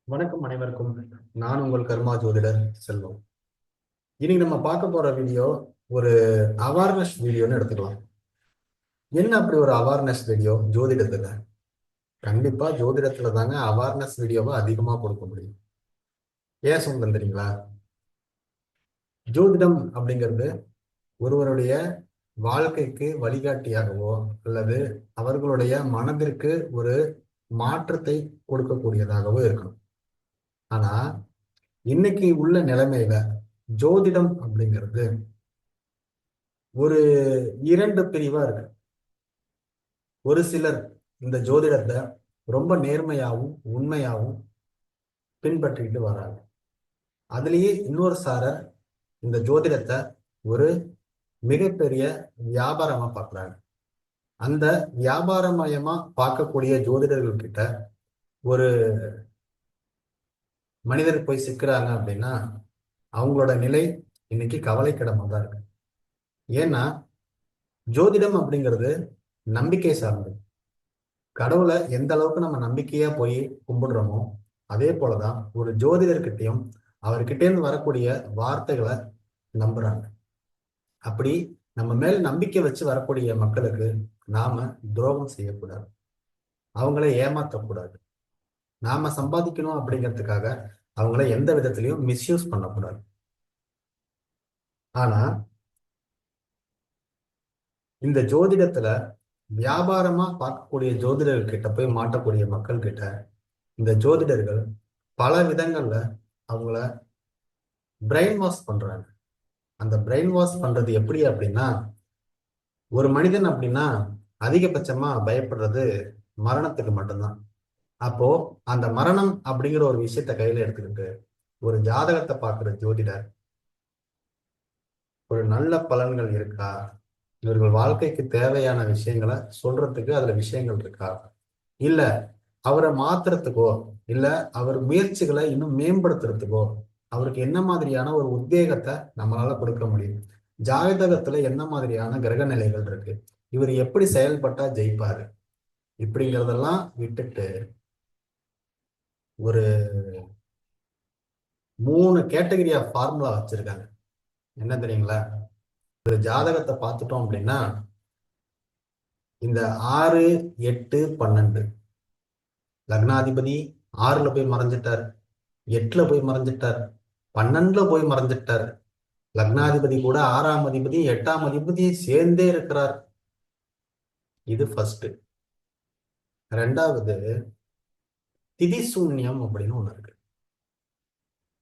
வணக்கம் அனைவருக்கும். நான் உங்கள் கர்மா ஜோதிடர் செல்வம். இன்னைக்கு நம்ம பார்க்க போற வீடியோ ஒரு அவேர்னஸ் வீடியோன்னு எடுத்துக்கலாம். என்ன அப்படி ஒரு அவேர்னஸ் வீடியோ ஜோதிடத்துல? கண்டிப்பா ஜோதிடத்துல தாங்க அவேர்னஸ் வீடியோவை அதிகமா கொடுக்க முடியும். ஏன் சொல்றேன் தெரியுங்களா? ஜோதிடம் அப்படிங்கிறது ஒருவருடைய வாழ்க்கைக்கு வழிகாட்டியாகவோ அல்லது அவர்களுடைய மனதிற்கு ஒரு மாற்றத்தை கொடுக்கக்கூடியதாகவோ இருக்கணும். ஆனா இன்னைக்கு உள்ள நிலைமையில ஜோதிடம் அப்படிங்கிறது ஒரு இரண்டு பிரிவா இருக்கு. ஒரு சிலர் இந்த ஜோதிடத்தை ரொம்ப நேர்மையாகவும் உண்மையாகவும் பின்பற்றிட்டு வராங்க. அதுலேயே இன்னொரு சாரர் இந்த ஜோதிடத்தை ஒரு மிகப்பெரிய வியாபாரமா பார்க்குறாங்க. அந்த வியாபாரமயமா பார்க்கக்கூடிய ஜோதிடர்கள் கிட்ட ஒரு மனிதர் போய் சிக்கிறாங்க அப்படின்னா அவங்களோட நிலை இன்னைக்கு கவலைக்கிடமா தான் இருக்கு. ஏன்னா ஜோதிடம் அப்படிங்கிறது நம்பிக்கை சார்ந்தது. கடவுளை எந்த அளவுக்கு நம்ம நம்பிக்கையா போய் கும்பிடுறோமோ அதே போலதான் ஒரு ஜோதிடர்கிட்டையும் அவர்கிட்டேருந்து வரக்கூடிய வார்த்தைகளை நம்புறாங்க. அப்படி நம்ம மேல் நம்பிக்கை வச்சு வரக்கூடிய மக்களுக்கு நாம துரோகம் செய்யக்கூடாது, அவங்கள ஏமாற்றக்கூடாது. நாம சம்பாதிக்கணும் அப்படிங்கிறதுக்காக அவங்கள எந்த விதத்திலையும் மிஸ்யூஸ் பண்ணக்கூடாது. ஆனா இந்த ஜோதிடத்துல வியாபாரமா பார்க்கக்கூடிய ஜோதிடர்கள் கிட்ட போய் மாட்டக்கூடிய மக்கள் கிட்ட இந்த ஜோதிடர்கள் பல விதங்கள்ல அவங்கள பிரெயின் வாஷ் பண்றாங்க. அந்த பிரெயின் வாஷ் பண்றது எப்படி அப்படின்னா, ஒரு மனிதன் அப்படின்னா அதிகபட்சமா பயப்படுறது மரணத்துக்கு மட்டும்தான். அப்போ அந்த மரணம் அப்படிங்கிற ஒரு விஷயத்த கையில எடுத்துக்கிட்டு ஒரு ஜாதகத்தை பார்க்கிற ஜோதிடர் ஒரு நல்ல பலன்கள் இருக்கா, இவர்கள் வாழ்க்கைக்கு தேவையான விஷயங்களை சொல்றதுக்கு அதுல விஷயங்கள் இருக்கா, இல்ல அவரை மாத்துறதுக்கோ இல்ல அவர் முயற்சிகளை இன்னும் மேம்படுத்துறதுக்கோ அவருக்கு என்ன மாதிரியான ஒரு உத்வேகத்தை நம்மளால கொடுக்க முடியும், ஜாதகத்துல என்ன மாதிரியான கிரக நிலைகள் இருக்கு, இவர் எப்படி செயல்பட்டா ஜெயிப்பாரு, இப்படிங்கிறதெல்லாம் விட்டுட்டு ஒரு 3 கேட்டகரி ஆஃப் ஃபார்முலா வச்சிருக்காங்க. என்ன தெரியுங்களா? ஒரு ஜாதகத்தை பார்த்துட்டோம் அப்படின்னா இந்த 6, 8, 12 லக்னாதிபதி 6ல போய் மறைஞ்சிட்டார், 8ல போய் மறைஞ்சிட்டார், 12ல போய் மறைஞ்சிட்டார். லக்னாதிபதி கூட 6ஆம் அதிபதி 8ஆம் அதிபதி சேர்ந்தே இருக்கிறார். இது ஃபர்ஸ்ட். ரெண்டாவது திதி சூன்யம் அப்படின்னு ஒண்ணு இருக்கு.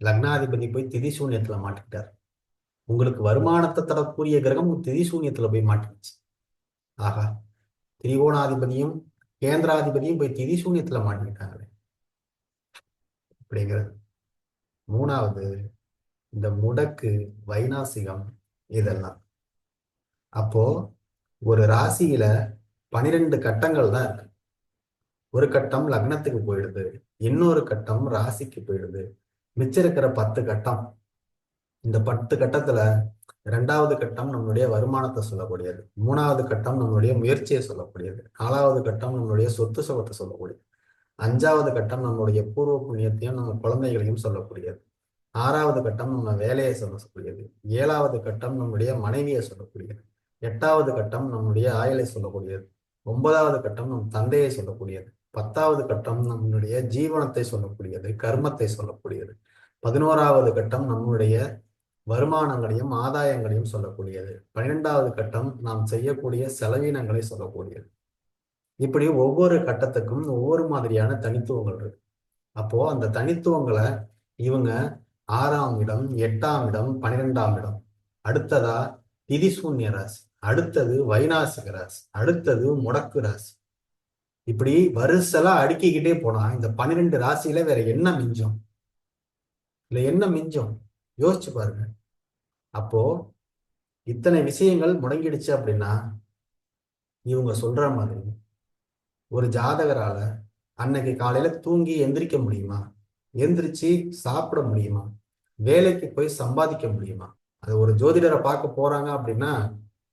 லக்னாதிபதி போய் திதி சூன்யத்துல மாட்டிக்கிட்டார். உங்களுக்கு வருமானத்தை தரக்கூடிய கிரகம் திதி சூன்யத்துல போய் மாட்டிக்கிச்சு. ஆகா, திரிகோணாதிபதியும் கேந்திராதிபதியும் போய் திதி சூன்யத்துல மாட்டிக்கிட்டாங்களே அப்படிங்கிறது. மூணாவது இந்த முடக்கு, வைநாசிகம், இதெல்லாம். அப்போ ஒரு ராசியில 12 கட்டங்கள் தான் இருக்கு. ஒரு கட்டம் லக்னத்துக்கு போயிடுது, இன்னொரு கட்டம் ராசிக்கு போயிடுது, மிச்சம் இருக்கிற 10 கட்டம். இந்த 10 கட்டத்துல 2வது கட்டம் நம்மளுடைய வருமானத்தை சொல்லக்கூடியது, 3வது கட்டம் நம்மளுடைய முயற்சியை சொல்லக்கூடியது, 4வது கட்டம் நம்மளுடைய சொத்து சுகத்தை சொல்லக்கூடியது, 5வது கட்டம் நம்மளுடைய பூர்வ புண்ணியத்தையும் நம்ம குழந்தைகளையும் சொல்லக்கூடியது, 6வது கட்டம் நம்ம வேலையை சொல்லக்கூடியது, 7வது கட்டம் நம்முடைய மனைவியை சொல்லக்கூடியது, 8வது கட்டம் நம்முடைய ஆயுளை சொல்லக்கூடியது, 9வது கட்டம் நம் தந்தையை சொல்லக்கூடியது, 10வது கட்டம் நம்மளுடைய ஜீவனத்தை சொல்லக்கூடியது, கர்மத்தை சொல்லக்கூடியது, 11வது கட்டம் நம்முடைய வருமானங்களையும் ஆதாயங்களையும் சொல்லக்கூடியது, 12வது கட்டம் நாம் செய்யக்கூடிய செலவினங்களை சொல்லக்கூடியது. இப்படி ஒவ்வொரு கட்டத்துக்கும் ஒவ்வொரு மாதிரியான தனித்துவங்கள் இருக்கு. அப்போ அந்த தனித்துவங்களை இவங்க 6ஆம் இடம், 8ஆம் இடம், 12ஆம் இடம், அடுத்ததா திதிசூன்ய ராசி, அடுத்தது வைநாசிக ராசி, அடுத்தது முடக்கு ராசி, இப்படி வரிசலா அடுக்கிக்கிட்டே போனா இந்த 12 ராசியில வேற என்ன மிஞ்சும்? இல்ல என்ன மிஞ்சும்? யோசிச்சு பாருங்க. அப்போ இத்தனை விஷயங்கள் முடங்கிடுச்சு அப்படின்னா இவங்க சொல்ற மாதிரி ஒரு ஜாதகரால அன்னைக்கு காலையில தூங்கி எந்திரிக்க முடியுமா? எந்திரிச்சு சாப்பிட முடியுமா? வேலைக்கு போய் சம்பாதிக்க முடியுமா? அது ஒரு ஜோதிடரை பார்க்க போறாங்க அப்படின்னா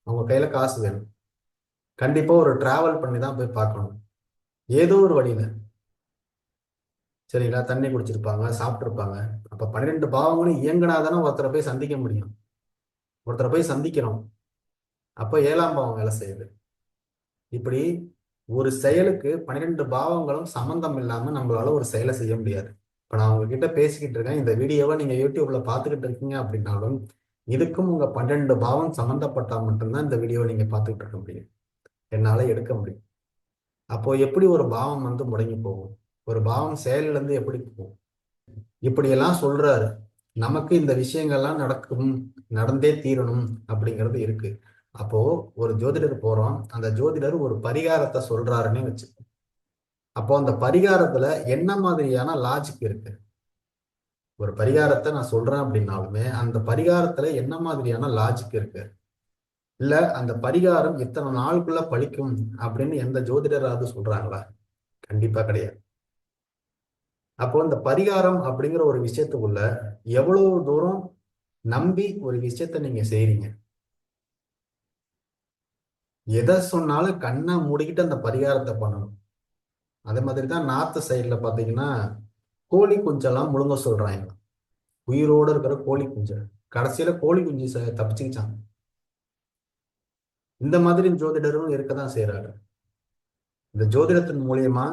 அவங்க கையில காசு வேணும். கண்டிப்பா ஒரு டிராவல் பண்ணி தான் போய் பார்க்கணும், ஏதோ ஒரு வழியில. சரிங்களா? தண்ணி குடிச்சிருப்பாங்க, சாப்பிட்டுருப்பாங்க. அப்ப 12 பாவங்களும் இயங்குனாதானே ஒருத்தரை போய் சந்திக்க முடியும். ஒருத்தரை போய் சந்திக்கிறோம். அப்ப 7ஆம் பாவம் வேலை செய்யுது. இப்படி ஒரு செயலுக்கு 12 பாவங்களும் சம்பந்தம் இல்லாம நம்மளால ஒரு செயலை செய்ய முடியாது. இப்ப நான் உங்ககிட்ட பேசிக்கிட்டு இருக்கேன். இந்த வீடியோவை நீங்க யூடியூப்ல பார்த்துக்கிட்டு இருக்கீங்க அப்படின்னாலும், இதுக்கும் உங்க 12 பாவம் சம்பந்தப்பட்டா மட்டும்தான் இந்த வீடியோவை நீங்க பார்த்துக்கிட்டு இருக்க முடியும். என்னால எடுக்க முடியும். அப்போ எப்படி ஒரு பாவம் வந்து முடங்கி போகும்? ஒரு பாவம் செயல்ல இருந்து எப்படி போகும்? இப்படியெல்லாம் சொல்றாரு. நமக்கு இந்த விஷயங்கள்லாம் நடக்கும், நடந்தே தீரணும் அப்படிங்கிறது இருக்கு. அப்போ ஒரு ஜோதிடர் போறோம். அந்த ஜோதிடர் ஒரு பரிகாரத்தை சொல்றாருன்னே வச்சு. அப்போ அந்த பரிகாரத்துல என்ன மாதிரியான லாஜிக் இருக்கு? ஒரு பரிகாரத்தை நான் சொல்றேன் அப்படின்னாலுமே, அந்த பரிகாரத்துல என்ன மாதிரியான லாஜிக் இருக்கு? இல்ல அந்த பரிகாரம் இத்தனை நாளுக்குள்ள பலிக்கும் அப்படின்னு எந்த ஜோதிடராவது சொல்றாங்களா? கண்டிப்பா கிடையாது. அப்போ இந்த பரிகாரம் அப்படிங்கிற ஒரு விஷயத்துக்குள்ள எவ்வளவு தூரம் நம்பி ஒரு விஷயத்த நீங்க செய்றீங்க? எதை சொன்னாலும் கண்ணை மூடிக்கிட்டு அந்த பரிகாரத்தை பண்ணணும். அதே மாதிரி தான் நார்த் சைடுல பாத்தீங்கன்னா கோழி குஞ்செல்லாம் முழுங்க சொல்றாங்க. உயிரோட இருக்கிற கோழி குஞ்சு கடைசியில கோழி குஞ்சு தப்பிச்சுக்கிச்சாங்க. இந்த மாதிரி ஜோதிடரும் இருக்கதான் செய்யறாரு. இந்த ஜோதிடத்தின் மூலியமா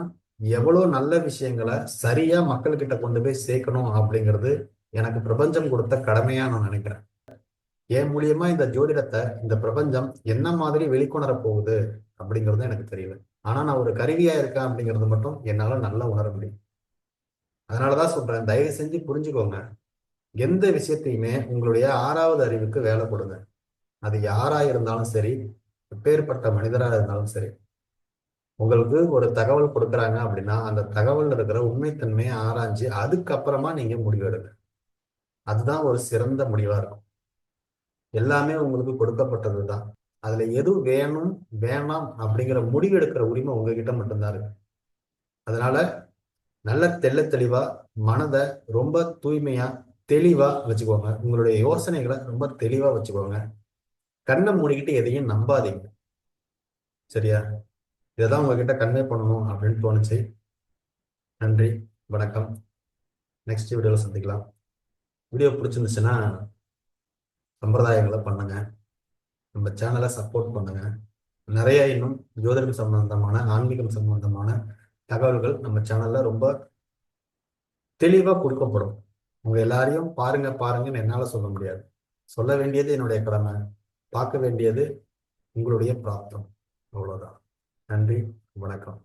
எவ்வளவு நல்ல விஷயங்களை சரியா மக்கள்கிட்ட கொண்டு போய் சேர்க்கணும் அப்படிங்கிறது எனக்கு பிரபஞ்சம் கொடுத்த கடமையா நான் நினைக்கிறேன். என் மூலியமா இந்த ஜோதிடத்தை இந்த பிரபஞ்சம் என்ன மாதிரி வெளிக்கொணர போகுது அப்படிங்கிறது எனக்கு தெரியல. ஆனா நான் ஒரு கருவியா இருக்கேன் அப்படிங்கிறது மட்டும் என்னால நல்லா உணர முடியும். அதனாலதான் சொல்றேன், தயவு செஞ்சு புரிஞ்சுக்கோங்க. எந்த விஷயத்தையுமே உங்களுடைய 6வது அறிவுக்கு வேலை கொடுங்க. அது யாரா இருந்தாலும் சரி, எப்பேற்பட்ட மனிதரா இருந்தாலும் சரி. உங்களுக்கு ஒரு தகவல் கொடுக்குறாங்க அப்படின்னா அந்த தகவல் இருக்கிற உண்மைத்தன்மையை ஆராய்ஞ்சு அதுக்கப்புறமா நீங்க முடிவெடுங்க. அதுதான் ஒரு சிறந்த முடிவா இருக்கும். எல்லாமே உங்களுக்கு கொடுக்கப்பட்டதுதான். அதுல எது வேணும் வேணாம் அப்படிங்கிற முடிவு எடுக்கிற உரிமை உங்ககிட்ட மட்டும்தான் இருக்கு. அதனால நல்ல தெள்ள தெளிவா மனதை ரொம்ப தூய்மையா தெளிவா வச்சுக்கோங்க. உங்களுடைய யோசனைகளை ரொம்ப தெளிவா வச்சுக்கோங்க. கண்ணை மூடிக்கிட்டு எதையும் நம்பாதீங்க. சரியா? இதைதான் உங்ககிட்ட கன்வே பண்ணணும் அப்படின்னு தோணுச்சு. நன்றி, வணக்கம். நெக்ஸ்ட் வீடியோல சந்திக்கலாம். வீடியோ பிடிச்சிருந்துச்சுன்னா சம்பிரதாயங்களை பண்ணுங்க. நம்ம சேனலை சப்போர்ட் பண்ணுங்க. நிறைய இன்னும் ஜோதிடம் சம்பந்தமான ஆன்மீகம் சம்பந்தமான தகவல்கள் நம்ம சேனல்ல ரொம்ப தெளிவா கொடுக்கப்படும். உங்க எல்லாரையும் பாருங்க பாருங்கன்னு என்னால சொல்ல முடியாது. சொல்ல வேண்டியது என்னுடைய கடமை. பார்க்க வேண்டியது உங்களுடைய பிராப்தம். அவ்வளவுதான். நன்றி, வணக்கம்.